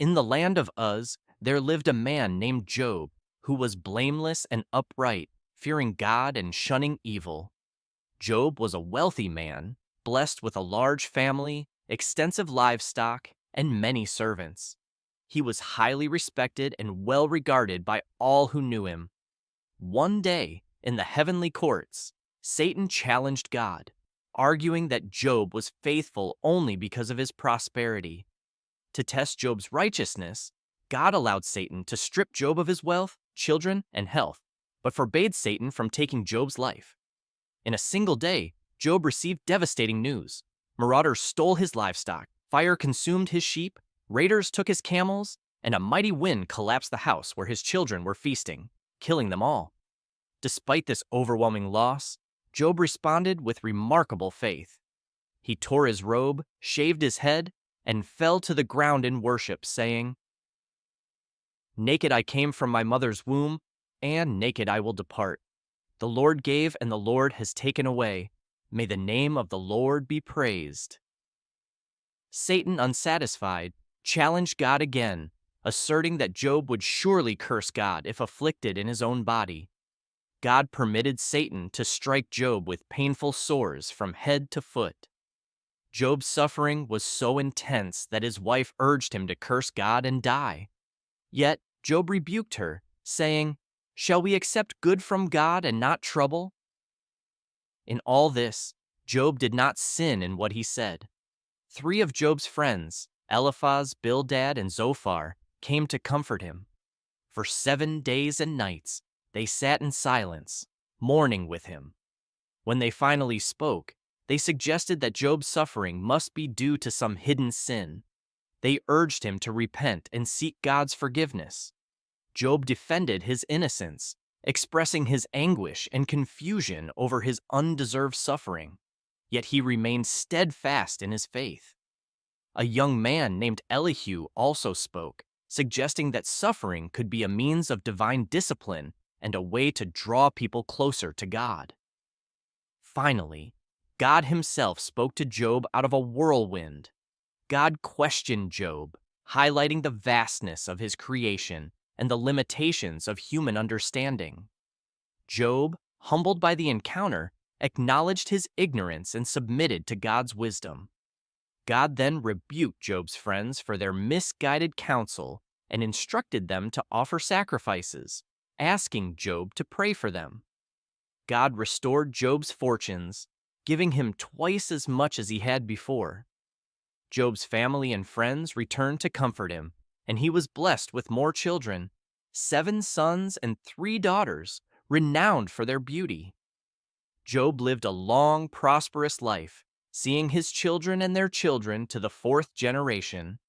In the land of Uz, there lived a man named Job, who was blameless and upright, fearing God and shunning evil. Job was a wealthy man, blessed with a large family, extensive livestock, and many servants. He was highly respected and well regarded by all who knew him. One day, in the heavenly courts, Satan challenged God, arguing that Job was faithful only because of his prosperity. To test Job's righteousness, God allowed Satan to strip Job of his wealth, children, and health, but forbade Satan from taking Job's life. In a single day, Job received devastating news. Marauders stole his livestock, fire consumed his sheep, raiders took his camels, and a mighty wind collapsed the house where his children were feasting, killing them all. Despite this overwhelming loss, Job responded with remarkable faith. He tore his robe, shaved his head, and fell to the ground in worship, saying, "Naked I came from my mother's womb, and naked I will depart. The Lord gave, and the Lord has taken away. May the name of the Lord be praised." Satan, unsatisfied, challenged God again, asserting that Job would surely curse God if afflicted in his own body. God permitted Satan to strike Job with painful sores from head to foot. Job's suffering was so intense that his wife urged him to curse God and die. Yet Job rebuked her, saying, "Shall we accept good from God and not trouble?" In all this, Job did not sin in what he said. 3 of Job's friends, Eliphaz, Bildad, and Zophar, came to comfort him. For 7 days and nights, they sat in silence, mourning with him. When they finally spoke, they suggested that Job's suffering must be due to some hidden sin. They urged him to repent and seek God's forgiveness. Job defended his innocence, expressing his anguish and confusion over his undeserved suffering. Yet he remained steadfast in his faith. A young man named Elihu also spoke, suggesting that suffering could be a means of divine discipline and a way to draw people closer to God. Finally, God himself spoke to Job out of a whirlwind. God questioned Job, highlighting the vastness of his creation and the limitations of human understanding. Job, humbled by the encounter, acknowledged his ignorance and submitted to God's wisdom. God then rebuked Job's friends for their misguided counsel and instructed them to offer sacrifices, asking Job to pray for them. God restored Job's fortunes, giving him twice as much as he had before. Job's family and friends returned to comfort him, and he was blessed with more children, 7 sons and 3 daughters, renowned for their beauty. Job lived a long, prosperous life, seeing his children and their children to the 4th generation.